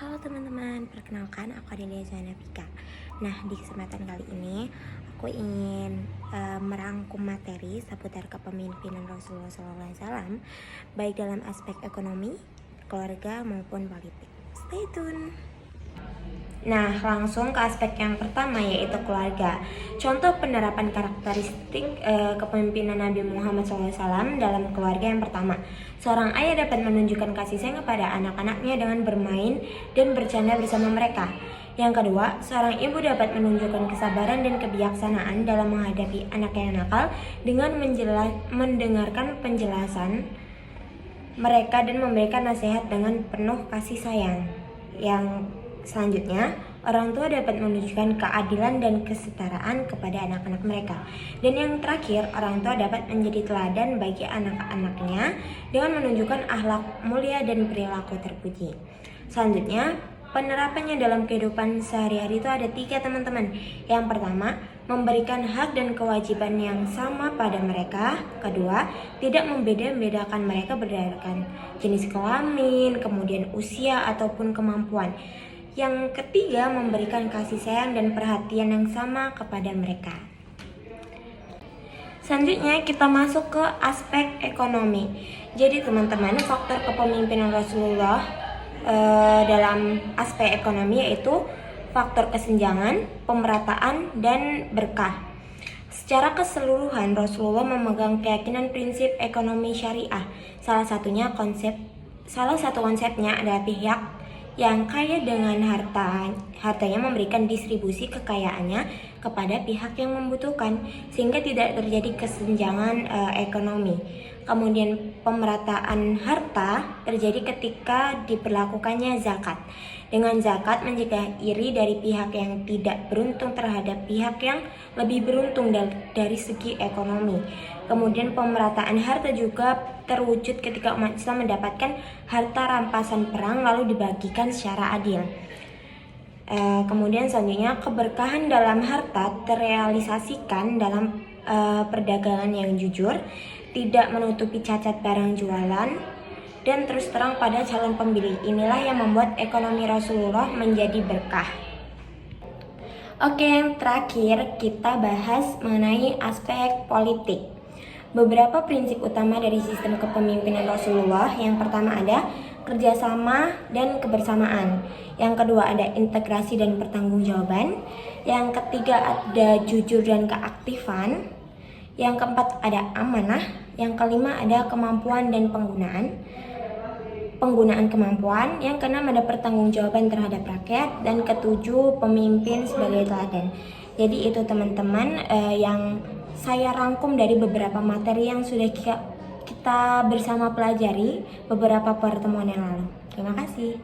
Halo teman-teman, perkenalkan aku Adelia Zanafika. Nah, di kesempatan kali ini aku ingin merangkum materi seputar kepemimpinan Rasulullah SAW, baik dalam aspek ekonomi, keluarga maupun politik. Stay tune. Nah, langsung ke aspek yang pertama, yaitu keluarga. Contoh penerapan karakteristik kepemimpinan Nabi Muhammad SAW dalam keluarga yang pertama. Seorang ayah dapat menunjukkan kasih sayang kepada anak-anaknya dengan bermain dan bercanda bersama mereka. Yang kedua, seorang ibu dapat menunjukkan kesabaran dan kebijaksanaan dalam menghadapi anak yang nakal dengan mendengarkan penjelasan mereka dan memberikan nasihat dengan penuh kasih sayang. Yang selanjutnya, orang tua dapat menunjukkan keadilan dan kesetaraan kepada anak-anak mereka. Dan yang terakhir, orang tua dapat menjadi teladan bagi anak-anaknya dengan menunjukkan akhlak mulia dan perilaku terpuji. Selanjutnya, penerapannya dalam kehidupan sehari-hari itu ada 3 teman-teman. Yang pertama, memberikan hak dan kewajiban yang sama pada mereka. Kedua, tidak membeda-bedakan mereka berdasarkan jenis kelamin, kemudian usia ataupun kemampuan. Yang ketiga, memberikan kasih sayang dan perhatian yang sama kepada mereka. Selanjutnya kita masuk ke aspek ekonomi. Jadi teman-teman, faktor kepemimpinan Rasulullah dalam aspek ekonomi yaitu faktor kesenjangan, pemerataan, dan berkah. Secara keseluruhan, Rasulullah memegang keyakinan prinsip ekonomi syariah. Salah satu konsepnya adalah pihak yang kaya dengan hartanya memberikan distribusi kekayaannya kepada pihak yang membutuhkan sehingga tidak terjadi kesenjangan ekonomi. Kemudian pemerataan harta terjadi ketika diberlakukannya zakat. Dengan zakat mencegah iri dari pihak yang tidak beruntung terhadap pihak yang lebih beruntung dari segi ekonomi. Kemudian pemerataan harta juga terwujud ketika umat Islam mendapatkan harta rampasan perang lalu dibagikan secara adil. Kemudian selanjutnya, keberkahan dalam harta terrealisasikan dalam perdagangan yang jujur, tidak menutupi cacat barang jualan, dan terus terang pada calon pembeli. Inilah yang membuat ekonomi Rasulullah menjadi berkah. Oke, yang terakhir kita bahas mengenai aspek politik. Beberapa prinsip utama dari sistem kepemimpinan Rasulullah. Yang pertama ada kerjasama dan kebersamaan. Yang kedua ada integrasi dan pertanggungjawaban. Yang ketiga ada jujur dan keaktifan. Yang keempat ada amanah. Yang kelima ada kemampuan dan penggunaan kemampuan. Yang keenam ada pertanggungjawaban terhadap rakyat. Dan ketujuh, pemimpin sebagai teladan. Jadi itu teman-teman yang saya rangkum dari beberapa materi yang sudah kita bersama pelajari beberapa pertemuan yang lalu. Terima kasih.